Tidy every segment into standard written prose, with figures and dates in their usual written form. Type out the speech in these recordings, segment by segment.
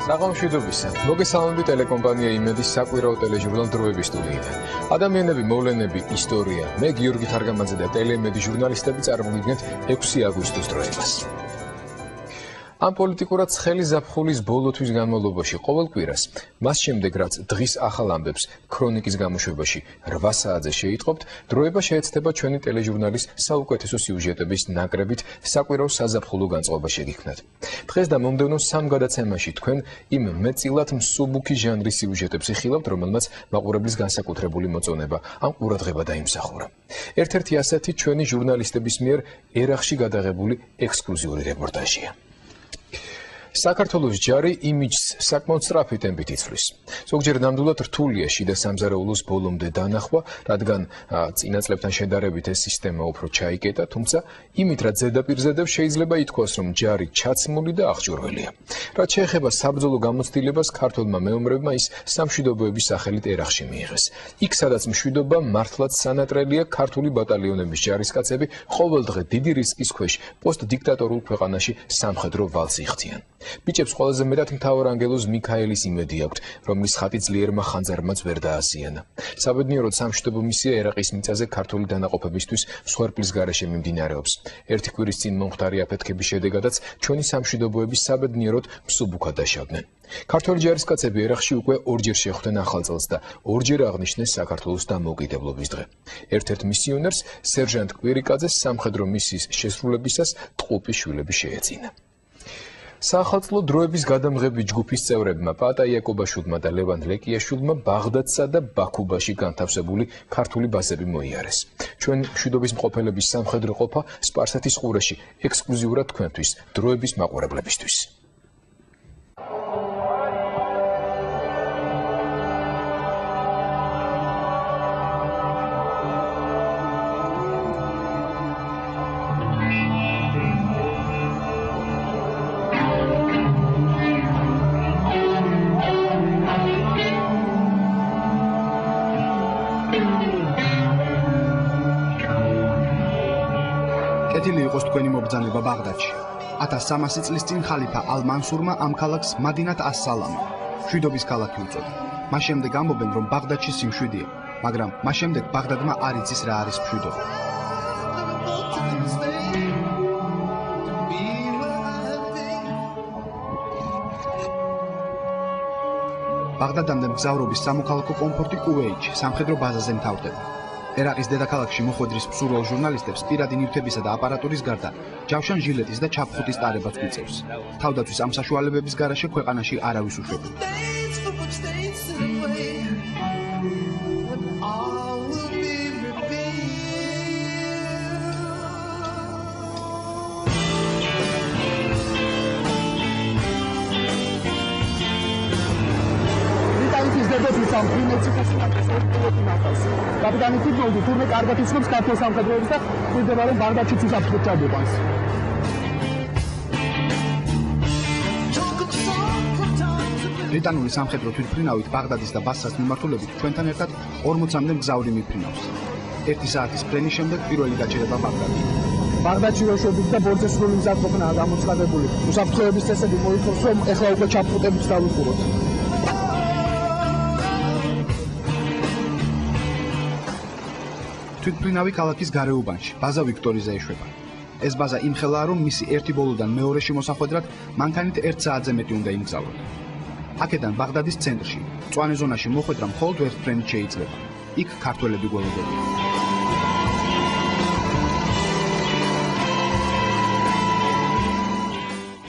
საღამოშვიდობისა. მოგესალმებით ტელეკომპანია იმედის საკვირაო ტელეჟურნალ დროების სტუდიიდან. ადამიანები, მოვლენები, ისტორია. მე გიორგი თარგამაძე და ტელემედი ჟურნალისტები წარმოგიდგენთ 6 აგვისტოს დროებას. ამ პოლიტიკურად ცხელი ზაფხულის ბოლო თვის განმავლობაში ყოველ კვირას, მას შემდეგ რაც დღის ახალ ამბებს ქრონიკის გამოშვებაში 8 საათზე შეიტყობთ, დროება შეეცდება ჩვენი ტელეჟურნალის საუკეთესო სიუჟეტების ნაკრებით საკვირაო საზაფხულო განწყობა შეგიქმნათ. დღეს და მომდევნო 3 გადაცემაში თქვენ იმ მეტწილად მსუბუქი ჟანრის სიუჟეტებს იხილავთ, რომელმაც მაყურებლის განსაკუთრებული მოწონება ან ყურადღება დაიმსახურა. ერთ-ერთი ასეთი ჩვენი ჟურნალისტების მიერ ერახში გადაღებული ექსკლუზიური რეპორტაჟია. საქართველოს ჯარი იმიჯს საკმაოდ სწრაფი ტემპით იცვლის. ზოგჯერ ნამდვილად რთულია შიდა სამზარეულოს ბოლომდე დანახვა, რადგან წინა წლებთან შედარებით ეს სისტემა უფრო ჩაიკეტა, თუმცა იმით რაც ზედაპირზედებს შეიძლება ითქვას, რომ ჯარი ჩაცმული და აღჭურვილია. რაც შეეხება საბრძოლო გამოცდილებას, ქართველმა მეომრებმა ის სამშვიდობოების სახელით ერახში მიიღეს. იქ, სადაც მშვიდობა მართლაც სანატრელია, ქართული ბატალიონების ჯარისკაცები ყოველდღე დიდი რისკის ქვეშ პოსტდიქტატორულ ქვეყანაში სამხედრო ვალს იხდიან. ბიჭებს ყველაზე მეტად მთავარანგელოზ მიქაელის იმედი აქვთ, რომლის ხატი ძლიერმა ხანძარმაც ვერ დაასიანა. საბედნიეროდ სამშვიდობო მისია ერაყის მიწაზე ქართული დანაყოფებისთვის მსხვერპლის გარეშე მიმდინარეობს. ერთი კვირის წინ მომხდარი აფეთქების შედეგადაც ჩვენი სამშვიდობოები საბედნიეროდ მსუბუქად დაშავდნენ. ქართველი ჯარისკაცები ერახში უკვე ორჯერ შეხვდნენ ახალ წელს და ორჯერ აღნიშნეს საქართველოს დამოუკიდებლობის დღე. ერთ-ერთ მისიონერს, სერჟანტ კვირიკაძეს სამხედრო მისიის შესრულებისას ტყუპის შვილები შეეძინა. საახალწლო დროების გადამღები ჯგუფის წევრებმა პატა იაკობაშვილმა და ლევან ლეკიაშვილმა ბაღდადსა და ბაქუბაში განთავსებული ქართული ბაზები მოიარეს. ჩვენ მშვიდობის მყოფელების სამხედრო ყოფა სპარსეთის ყურეში ექსკლუზიურად თქვენთვის, დროების მაყურებლებისთვის. კეთილი იყოს თქვენი მობრძანება ბაღდადში. 1300 წლის წინ ხალიფა ალ-მანსურმა ამ ქალაქს მადინათ ას-სალამი, მშვიდობის ქალაქი უწოდა. მას შემდეგ ამბობენ, რომ ბაღდადში სიმშვიდეა, მაგრამ მას შემდეგ ბაღდადმა არ იცის რა არის მშვიდობა. ბაღდადამდე მგზავრობის სამოქალაქო კომფორტი კუვეითში, სამხედრო ბაზაზე მთავრდება. ერაყის დედაქალაქში მოხვედრის მსურველ ჟურნალისტებს პირადი ნივთებისა და აპარატურის გარდა ჯავშან ჟილეტის და ჩაფხუტის ტარებაც გვიწევს. თავდაცვის ამ საშუალებების გარეშე ქვეყანაში არავის უშვებია. კაპიტანი ფუტბოლი თურმე კარგად იცნობს ქართულ სამხედროებს და ხვდება რომ ბაღდადში უსაფრთხოდ ჩადიყვანს. ბრიტანული სამხედრო თვითმფრინავით ბაღდადის და ბასრას მიმართულებით ჩვენთან ერთად 40-მდე მგზავრი მიფრინავს. 1 საათის ფრენის შემდეგ პირველი გაჩერება ბაღდადში. ბაღდადში ვეშობით და ბორცეს სრული მზადყოფნაა გამოცხადებული. უსაფრთხოების წესები მოითხოვს, რომ ეხლა უკვე ჩაფხუტებით დავუყუროთ. თვითმფრინავი ქალაქის გარეუბანში, ბაზა ვიქტორიზე ეშვება. ეს ბაზა იმხელაა, რომ მისი ერთი ბოლოდან მეორეში მოსახვედრად მანქანით 1 საათზე მეტი უნდა იმგზავროთ. აქედან ბაღდადის ცენტრში, მწვანე ზონაში მოხვედრა მხოლოდ ერთ ფრენით შეიძლება. იქ ქართველები გველოდებიან.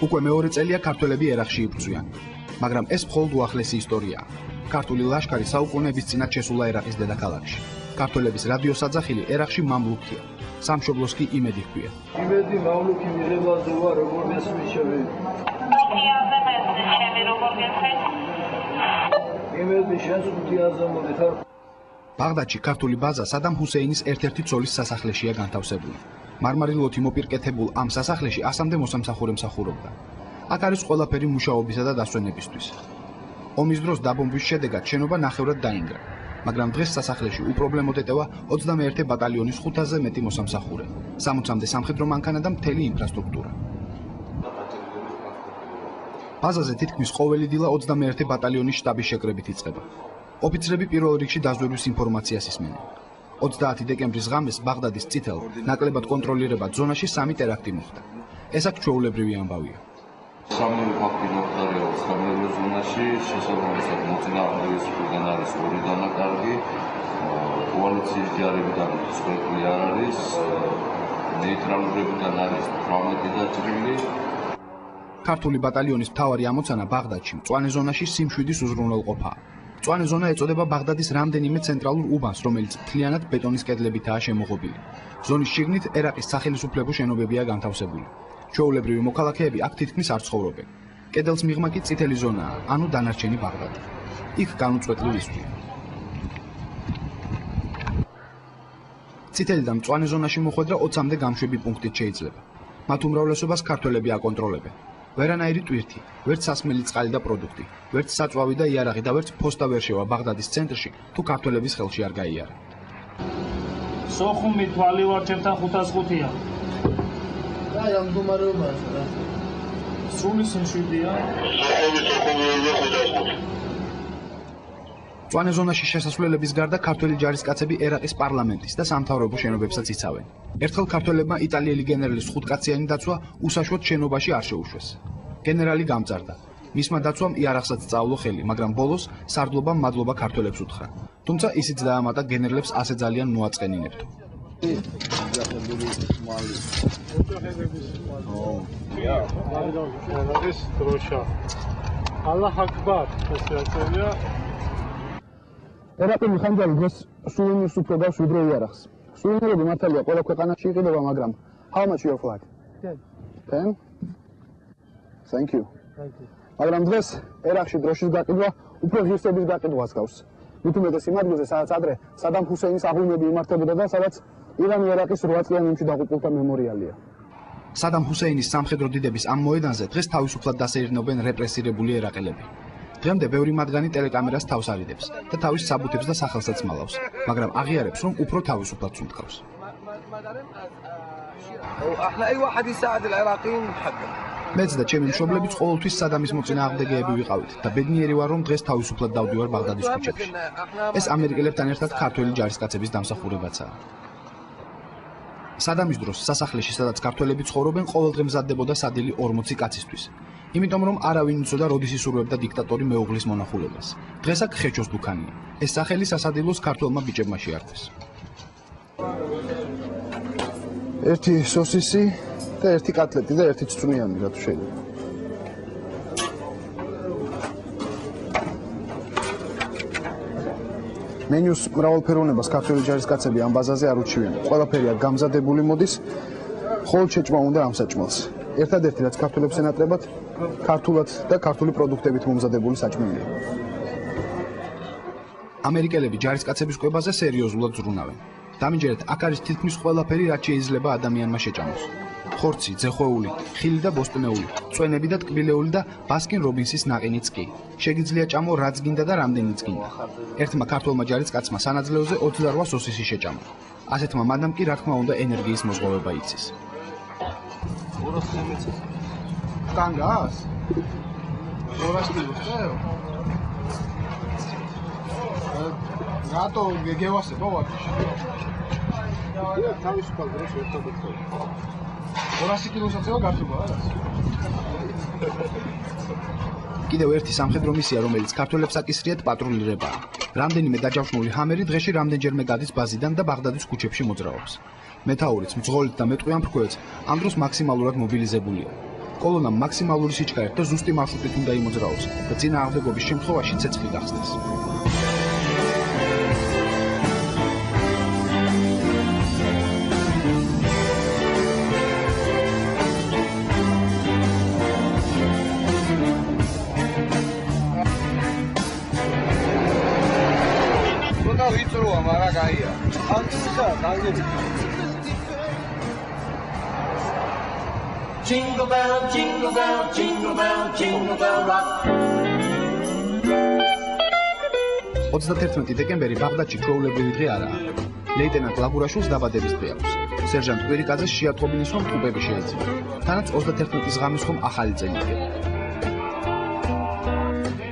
უკვე მეორე წელია ქართველები ერახში იბრძვიან, მაგრამ ეს მხოლოდ უახლესი ისტორიაა. ქართული ლაშქარი საუკუნეების წინათ შესულა ერაყის დედაქალაქში. ქართველების რადიოსაძახილი ერახში მამლუქია, სამშობლოს კი იმედი ჰქვია. იმედი მამლუქი მიღებაზე ვარ, როგორ მესმიჩები. იმედი შენს ხუთიაზე მოდიხარ. ბაღდადში ქართული ბაზა სადამ ჰუსეინის ერთ-ერთი ცოლის სასახლეშია განთავსებული. მარმარილოთი მოპირკეთებულ ამ სასახლეში 100-მდე მოსამსახურე მსახურობდა. აქ არის ყველაფერი მუშაობისა და დასვენებისთვის. ომის დროს დაბომბვის შედეგად შენობა ნახევრად დაინგრა. მაგრამ დღეს სასახლეში უპრობლემოდ ეტევა 21 ბატალიონის 500-ზე მეტი მოსამსახურე, 60-მდე სამხედრო მანქანა და მთელი ინფრასტრუქტურა. ბაზაზე თითქმის ყოველი დილა 21 ბატალიონის შტაბის შეკრებით იწყება. ოფიცრები პირველ რიგში დაზვერვის ინფორმაციას ისმენენ. 30 დეკემბრის ღამეს ბაღდადის წითელ, ნაკლებად კონტროლირებად ზონაში 3 ტერაქტი მოხდა. ეს აქ ჩვეულებრივი ამბავია. სამი ფაქტი მოხდარია სამერო ზონაში, შესაბამისად მოწინააღმდეგის მხრიდან არის 2 დანაკარგი, კოალიციის ჯარებიდან მსხვერპლი არ არის, ნეიტრალურებიდან არის 18 დაჭრილი. ქართული ბატალიონის მთავარი ამოცანა ბაღდადში, მწვანე ზონაში სიმშვიდის უზრუნველყოფაა. მწვანე ზონა ეწოდება ბაღდადის რამდენიმე ცენტრალურ უბანს, რომელიც მთლიანად ბეტონის კედლებითაა შემოღობილი. ზონის შიგნით ერაყის სახელმწიფო შენობებია განთავსებული. ჩვეულებრივი მოქალაქეები აქ თითქმის არ ცხოვრობენ. კედელს მიღმა კი წითელი ზონაა, ანუ დანარჩენი ბაღდადი. იქ განუწყვეტლივ ისვია. წითელიდან მწვანე ზონაში მოხვედრა 20-მდე გამშვები პუნქტით შეიძლება. მათ უმრავლესობას ქართველები აკონტროლებენ. ვერანაირი ტვირთი, ვერც სასმელი წყალი და პროდუქტი, ვერც საწვავი და იარაღი და ვერც ფოსტა ვერ შევა ბაღდადის ცენტრში, თუ ქართველების ხელში არ გაიარა. სოხუმი თვალი ვარჩევთან 505-ია. რა ამ მდგომარეობაა რა? სრული სიმშვიდეა. მწვანე ზონაში შესასვლელების გარდა ქართველი ჯარისკაცები ერაყის პარლამენტის და სამთავრობო შენობებსაც იცავენ. ერთხელ ქართველებმა იტალიელი გენერლის 5 კაციანი დაცვა უსაშვოდ შენობაში არ შეუშვეს. გენერალი გამწარდა. მისმა დაცვამ იარაღსაც წაავლო ხელი, მაგრამ ბოლოს სარდლობამ მადლობა ქართველებს უთხრა. თუმცა ისიც დაამატა გენერლებს ასე ძალიან მოაწყენინებდო. ალლაჰ აკბარ, ესე აწერია. ერაყი ხანჯალი დღეს სუვენირს უფრო და ვიდრე იარაღს. სუვენირები მართალია ყველა ქვეყანაში იყიდება, მაგრამ how much your flag? 10. Thank you. მაგრამ დღეს ერაყში დროშის გაყიდვა უფრო ღირსების გაყიდვას გავს. მით უმეტეს იმ ადგილზე, სადაც ადრე სადამ ჰუსეინის აღლუმები იმართებოდა და სადაც ირან-ერაყის 8 წლიანი ომში დაღუპულთა მემორიალია. სადამ ჰუსეინის სამხედრო დიდების ამ მოედანზე დღეს თავისუფლად დასეირნობენ რეპრესირებული ერაყელები. დღემდე ბევრი მათგანი ტელეკამერას თავს არიდებს და თავის საბუთებს და სახელსაც მალავს, მაგრამ აღიარებს, რომ უფრო თავისუფლად სუნთქავს. მეც და ჩემი მშობლებიც ყოველთვის სადამის მოწინააღმდეგეები ვიყავით და ბედნიერი ვარ, რომ დღეს თავისუფლად დავდივარ ბაღდადის ქუჩებში. ეს ამერიკელებთან ერთად ქართველი ჯარისკაცების დამსახურებაცაა. სადამის დროს სასახლეში, სადაც ქართველები ცხოვრობენ, ყოველდღე მზადდებოდა სადილი 40 კაცისთვის. იმიტომ რომ არავინ იცოდა როდის ისურვებდა დიქტატორი მეუღლის მონახულებას. დღეს აქ ხეჩოს დუქანია. ეს სახელი სასადილოს ქართველმა ბიჭებმა შეარქვეს. ერთი სოსისი და ერთი კატლეტი და ერთი წვნიანი რა თუ შეიძლება. მენიუს მრავალფეროვნებას ქართველი ჯარისკაცები ამ ბაზაზე არ უჩვიან. ყველაფერი აქ გამზადებული მოდის, მხოლოდ შეჭმა უნდა ამ საჭმელს. ერთადერთი რაც ქართველებს ენატრებათ, ქართულად და ქართული პროდუქტებით მომზადებული საჭმელია. ამერიკელები ჯარისკაცების კვებაზე სერიოზულად ზრუნავენ. დამინჯერეთ, აქ არის თითქმის ყველაფერი, რაც შეიძლება ადამიანმა შეჭამოს. ხორცი, ძეხვეული, ხილი და ბოსტნეული, წვენები და ტკბილეული და ბასკინ რობინსის ნაყინიც კი. შეგიძლია ჭამო რაც გინდა და რამდენიც გინდა. ერთმა ქართველმა ჯარისკაცმა სანაძლეოზე 28 სოსისი შეჭამა. ასეთმა მადამ კი რა თქმა უნდა ენერგიის მოზღოვება იცის. Tangas? Horas kilos, creo. Gato, ¿qué va a hacer? ¿Cómo va a hacer? Horas kilos, ¿qué va a hacer? კიდევ ერთი სამხედრო მისია, რომელიც ქართველებს აკისრიათ პატრულირებაა. რამდენიმე დაჯავშნული ჰამერი დღეში რამდენჯერმე გადის ბაზიდან და ბაღდადის ქუჩებში მოძრაობს. მეთაურიც, მძღოლით და მეტყვიან ფრქვევიც ამ დროს მაქსიმალურად მობილიზებულია. კოლონამ მაქსიმალური სიჩქარით და ზუსტი მარშრუტით უნდა იმოძრაოს და წინააღმდეგობის შემთხვევაში ცეცხლი გახსნეს. Jingle bell, jingle bell, jingle bell, jingle bell rock. 31 დეკემბერი ბაღდადში ჩვეულებრივი დღე არაა. ლეიტენანტ ლაგურაშვილს დაბადების დღე აქვს. სერჟანტ კვირიკაძეს შეატყობინის, რომ ტუბები შეეძინა. თანაც 31-ის ღამის ხომ ახალი წელი იდგება.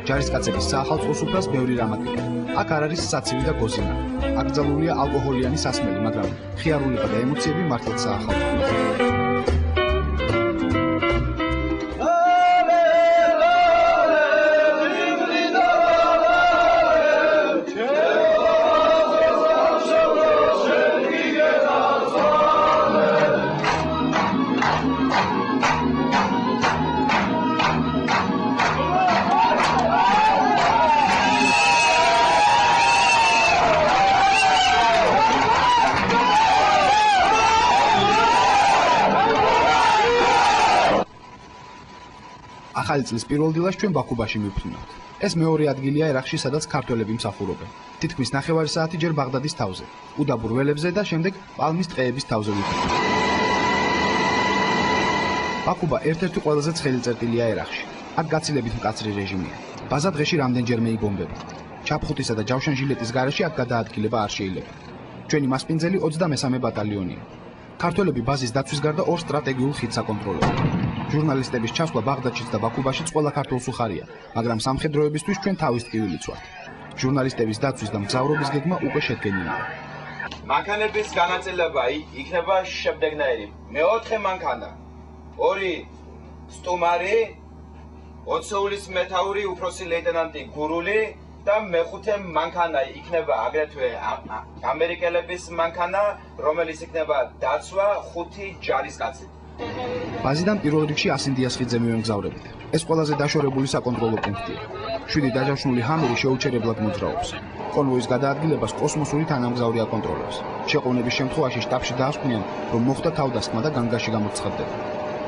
ჯარისკაცების საახალწლო სუფრას ბევრი რამ აკეთებ. აქ არ არის საცივი და გოზინა. აკრძალულია ალკოჰოლიანი სასმელი, მაგრამ ხიარულება და ემოციები მართლაც საახალწლოა. ახალი წლის პირველ დილას ჩვენ ბაქუბაში მივფრინავთ. ეს მეორე ადგილია ერაყში, სადაც ქართველები მსახურობენ. თითქმის 9 საათი ჯერ ბაღდადის თავზე, უდაბურ ველებზე და შემდეგ პალმის ტყეების თავზე ვიფრინავთ. ბაქუბა ერთ-ერთი ყველაზე ცხელი წერტილია ერაყში. აქ გაცილებით მკაცრი რეჟიმია. ბაზა დღეში რამდენჯერმე იბომბება. ჩაფხუტისა და ჯავშანჟილეტის გარეშე აქ გადაადგილება არ შეიძლება. ჩვენი მასპინძელი 23 ბატალიონია. ქართველები ბაზის დაცვის გარდა ორ სტრატეგიულ ხიდს აკონტროლებენ. ჟურნალისტების ჩასვლა ბაღდადშიც და ბაქუბაშიც ყველა ქართულს უხარია, მაგრამ სამხედროებისთვის ჩვენ თავის ტკივილიც ვართ. ჟურნალისტების დაცვის და მგზავრობის გეგმა უკვე შედგენილია. მანქანების განაწილება იქნება შემდეგნაირი. მეოთხე მანქანა, 2 სტუმარი, 20-ის მეთაური უფროსი ლეიტენანტი გურული და მეხუთე მანქანა იქნება აგრეთვე ამერიკელების მანქანა, რომელიც იქნება დაცვა 5 ჯარისკაცით. ბაზიდან პირველ რიგში ასინდიას ხიდზე მივემგზავრებით. ეს ყველაზე დაშორებული საკონტროლო პუნქტია. 7 დაჯავშნული ჰამერი შეუჩერებლად მოძრაობს. კონვოის გადაადგილებას კოსმოსური თანამგზავრი აკონტროლებს. შეყოვნების შემთხვევაში შტაბში დაასკვნიან, რომ მოხდა თავდასხმა და განგაში გამოცხადდება.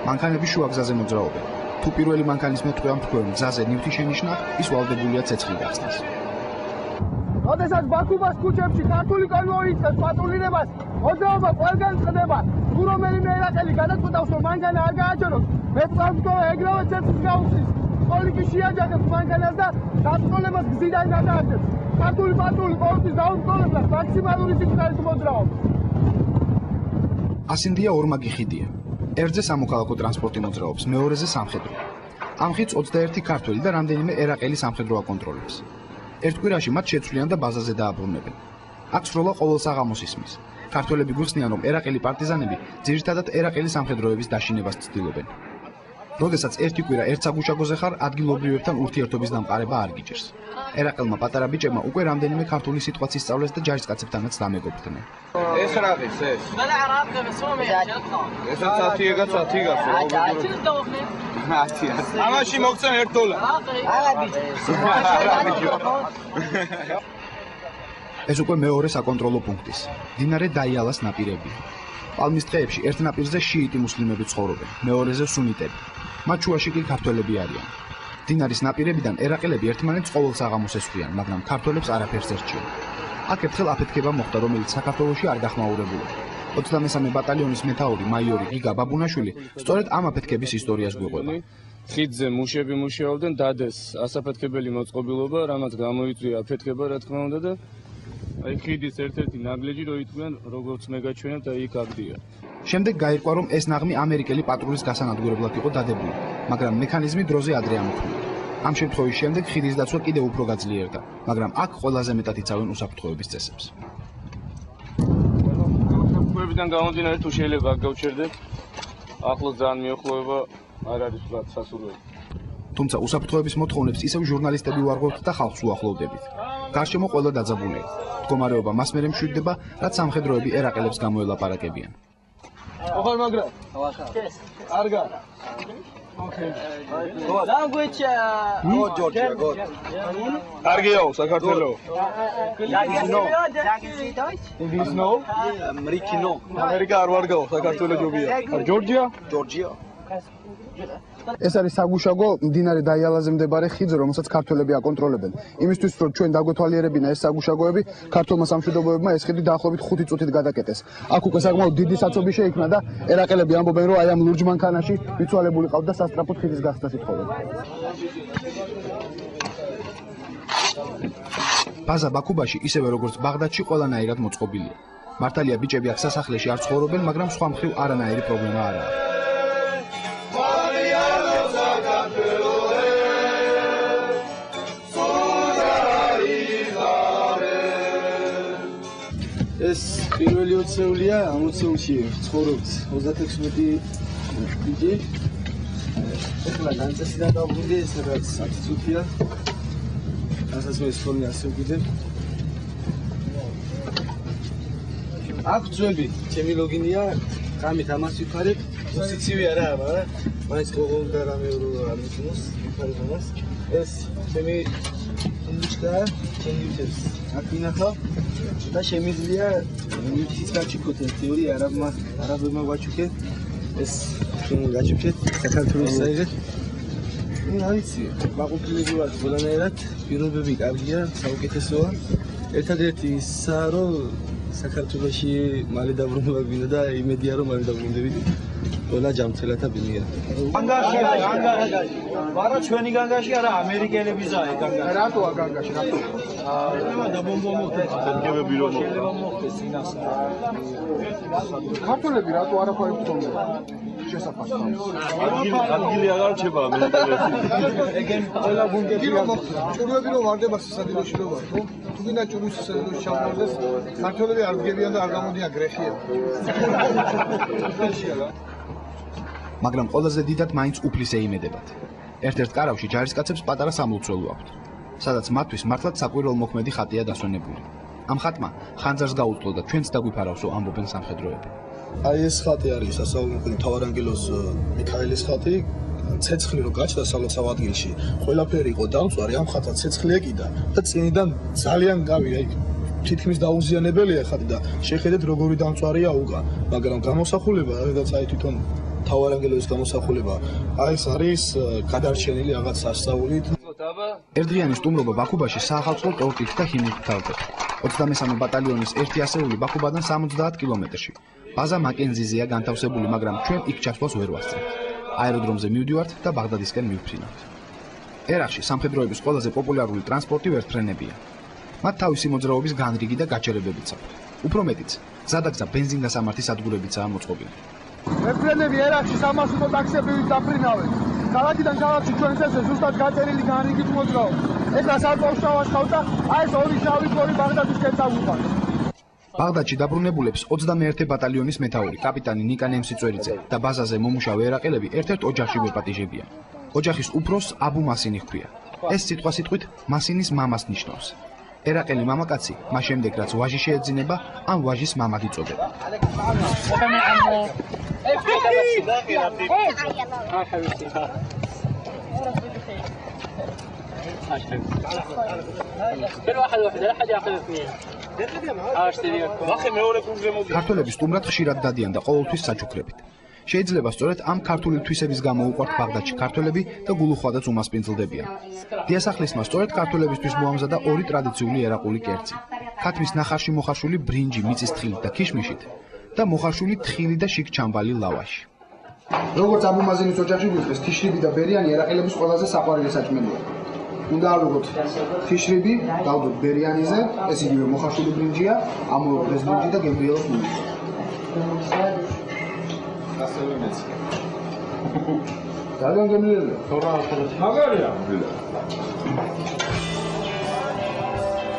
მანქანები შუა გზაზე მოძრაობენ. თუ პირველი მანქანის მეტყვი ამთქვევენ გზაზე ნივთი შენიშნა, ის ვალდებულია ცეცხლი გახსნას. როდესაც ბაქუბას ქუჩებში ქართული კონვოი იწყებს პატრულირებას, მოძრაობა ყველგან წყდება. თუ რომელიმე ერაყელი გადაწყვეტავს, რომ მანქანა არ გააჩეროს, მეწყალმსკოვე ეგრევე ცეცხლს გაუხსნის. პოლიკი შეაჯახებს მანქანას და დაწყოლებას გზიდან გადააგდებს. ქართული პატრული ყოველთვის დაუმსწრებლად მაქსიმალური სიჩქარით მოძრაობს. ასინდია ორმაგი ხიდია. ერთზე სამოქალაქო ტრანსპორტი მოძრაობს, მეორეზე სამხედრო. ამ ხიდს 21 ქართველი და რამდენიმე ერაყელი სამხედრო აკონტროლებს. ერთ კვირაში მათ შეცვლიან და ბაზაზე დააბრუნებენ. აქ სროლა ყოველ საღამოს ისმის. ქართველები გვიხსნიან, რომ ერაყელი პარტიზანები ძირითადად ერაყელი სამხედროების დაშინებას ცდილობენ. როდესაც ერთი კვირა ერთ საგუშაგოზე ხარ, ადგილობრივებთან ურთიერთობის დამყარება არ გიჭირს. ერაყელმა პატარა ბიჭებმა უკვე რამდენიმე ქართული სიტყვაც ისწავლეს და ჯარისკაცებთანაც დამეგობრდნენ. ეს რა არის ეს? ეს 10 ამაში მოგცემ $1. ეს უკვე მეორე საკონტროლო პუნქტის, მდინარე დაიალას ნაპირები. პალმის ტყეებში ერთ ნაპირზე შიიტი მუსლიმები ცხოვრობენ, მეორეზე სუნიტები. მათ შუაში კი ქართველები არიან. მდინარის ნაპირებიდან ერაყელები ერთმანეთს ყოველ საღამოს ესხიან, მაგრამ ქართველებს არაფერს ერჩიან. აქ ერთხელ აფეთქება მოხდა, რომელიც საქართველოში არ გახმაურებულა. 23 ბატალიონის მეთაური მაიორი გიგა ბაბუნაშვილი სწორედ ამ აფეთქების ისტორიას გვიყვება. ხიდზე მუშები მუშაობდნენ, დადეს ასაფეთქებელი მოწყობილობა, რამაც გამოიწვია აფეთქება, რა თქმა უნდა და აი ხიდის ერთ-ერთი ნაგლეჯი რო იტყვიან, როგორც მე გაჩვენებთ, აი იქ აგდია. შემდეგ გაირკვა, რომ ეს ნაღმი ამერიკელი პატრულის გასანადგურებლად იყო დადებული, მაგრამ მექანიზმი დროზე ადრე ამოქმედა. ამ შემთხვევის შემდეგ ხიდის დაცვა კიდევ უფრო გაძლიერდა, მაგრამ აქ ყველაზე მეტად იცავენ უსაფრთხოების წესებს. უსაფრთხოებიდან გამომდინარე, თუ შეიძლება აქ გავჩერდეთ, ახლოს ძალიან მიახლოება არ არის ვთქვათ სასურველი. თუმცა უსაფრთხოების მოთხოვნებს ისევ ჟურნალისტები უარღვევთ და ხალხს უახლოვდებით. გარშემო ყველა დაძაბულია. მდგომარეობა მას მერე მშვიდდება, რაც სამხედროები ერაყელებს გამოელაპარაკებიან. ოღარ მაგრა. არგა. Okay. Language Georgia. კარგიო, საქართველო. English no. American no. ამერიკა არ ვარგაო, საქართველო ჯობია. Georgia? Georgia. ეს არის საგუშაგო მდინარე დაიალაზე მდებარე ხიდზე, რომელსაც ქართველები აკონტროლებენ. იმისთვის, რომ ჩვენ დაგვეთვალიერებინა ეს საგუშაგოები, ქართულმა სამშვიდობოებმა ეს ხიდი დაახლოებით 5 წუთით გადაკეტეს. აქ უკვე საკმაოდ დიდი საცობი შეიქმნა და ერაყელები ამბობენ, რომ აი ამ ლურჯ მანქანაში მიცვალებული ყავთ და სასტრაფოდ ხიდის გახსნას ითხოვენ. ბაზა ბაქუბაში ისევე როგორც ბაღდადში ყველანაირად მოწყობილია. მართალია ბიჭები აქ სასახლეში არ ცხოვრობენ, მაგრამ სხვა მხრივ არანაირი პრობლემა არ აქვს. ეს პირველი 20 წეულია, ამ 20 წელში ცხოვრობს 36 ბიჭი. ეხლა განწესიდან დავგვიდი ეს რაც 10 წუთია. რასაც მე სკოლაში ასე ვგიდებ. აქ ძველი, ჩემი ლოგინია, გამით ამას ვიფარებ. სიცივე არა, მაგრამ მაინც ყოველ და რამე არ მიცნობს, ვიფარებ ამას. ეს ჩემი ინდიჩკა, ჩემი უჩეს. აქ ინახავ და შემიძლია მიწის გაჩუქოთ თეორია არაბებმა გაჩუქეთ. ეს ჩვენ გაჩუქეთ საქართველოს საერთოდ. არ ვიცი, მაყურებელი ვარ ყველანაირად, პირობები კარგია, საუკეთესოა. ერთადერთი ისაა, რომ საქართველოში მალე დაბრუნება გვინდა და იმედია რომ მალე დაბრუნდებით. ყველა ჯამთელათა ბინია. განგაში, არა ჩვენი განგაში, არა ამერიკელებიზაა განგაში. რატოა განგაში, რატო? და ბომბო მოხდეს. თერგებები რომ შეიძლება მოხდეს ინას. ქართველები რატო არაფერი გქონდა? შესაფასო. ადგილი აღარ რჩება ამერიკელებში. ეგენ ყველა გუნდებში ჭურვები რომ ვარდება სასადილოში რომ ვარ, ხო? თუ გინდა ჭურვის სასადილოში ჩავმარდეს, ქართველები არ გგებიან და არ გამოდიან გრეხია. მაგრამ ყველაზე დიდად მაინც უფლის ეიმედებათ. ერთ-ერთ კარავში ჯარისკაცებს პატარა სამლოცველო აქვთ, სადაც მათთვის მართლაც საკვირველ მოქმედი ხატია დასვენებული. ამ ხატმა ხანძარს გაუძლო და ჩვენც დაგვიფარავსო, ამბობენ სამხედროები. აი ეს ხატი არის სასწაულმოქმედი მთავარანგელოს მიქაელის ხატი. ცეცხლი რო გაჩნდა სალოცავ ადგილში, ყველაფერი იყო დამწვარი, ამ ხატად ცეცხლი ეკიდა და წინიდან ძალიან გავია იქ. თითქმის დაუზიანებელია ხატი და შეხედეთ როგორი დამწვარია უკან, მაგრამ გამოსახულება, რადგან აი თვითონ მთავარანგელოს გამოსახულება, აი ეს არის გადარჩენილი რაღაც სასწაულით. ერთდღიანი სტუმრობა ბაქუბაში საახალწლო ტორტით და ჰიმნით თავდება. 23 ბატალიონის ერთი ასეული ბაქუბადან 70 კილომეტრში. ბაზა მაკენზიზეა განთავსებული, მაგრამ ჩვენ იქ ჩასვლას ვერ ვასწრებთ. აეროდრომზე მივდივართ და ბაღდადისკენ მივფრინავთ. ერაყში სამხედროების ყველაზე პოპულარული ტრანსპორტი ვერტფრენებია. მათ თავისი მოძრაობის განრიგი და გაჩერებებიც აქვთ. უფრო მეტიც, გზადაგზა ბენზინგასამართის სადგურებიცაა მოწყობილი. ვერტფრენები ერაყში სამარშრუტო ტაქსები დაფრინავენ. ქალაქიდან ქალაქში ჩვენს ესე ზუსტად გაწერილი განრიგით მოძრაობს. ეხლა სარკოვშავას ხავთ და აი ეს ორი შავი თორი ბაღდადისკენ წავუყვანთ. ბაღდადში დაბრუნებულებს 21 ბატალიონის მეთაური კაპიტანი ნიკა ნემსიწვერიძე და ბაზაზე მომუშავე ერაყელები ერთ-ერთ ოჯახში გვეპატიჟებიან. ოჯახის უფროსს აბუ მასინი ჰქვია. ეს სიტყვასიტყვით მასინის მამას ნიშნავს. ერაყელი მამაკაცი მას შემდეგ რაც ვაჟი შეეძინება, ამ ვაჟის მამად იწოდება. ქართველები სტუმრად ხშირად დადიან და ყოველთვის საჩუქრებით. შეიძლება სწორედ ამ ქართული თვისების გამო უყვართ ბაღდადში ქართველები და გულუხვადაც უმასპინძლდებიან. დიასახლისმა სწორედ ქართველებისთვის მოამზადა ორი ტრადიციული ერაყული კერძი. ქათმის ნახარში მოხარშული ბრინჯი მიწის თხილით და ქიშმიშით და მოხარშული თხილი და შიგ ჩამბალი ლავაში. როგორც აბუ მაზინის ოჯახში გვიხდეს, თიშრიბი და ბერიანი ერაყელების ყველაზე საყვარელი საჭმელია. უნდა ავიღოთ თიშრიბი, დავდოთ ბერიანიზე, ეს იგივე მოხარშული ბრინჯია, ამოვიღოთ ეს ბრინჯი და გემრიელოთ მივიღოთ. ძალიან გემრიელია. მაგარია.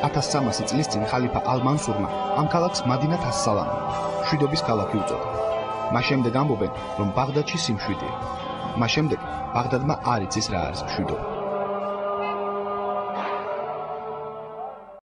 1300 წლის წინ ხალიფა ალ-მანსურმა ამ ქალაქს მადინათ ას-სალამ, მშვიდობის ქალაქი უწოდა. მას შემდეგ ამბობენ, რომ ბაღდადში სიმშვიდეა. მას შემდეგ ბაღდადმა არ იცის რა არის მშვიდობა.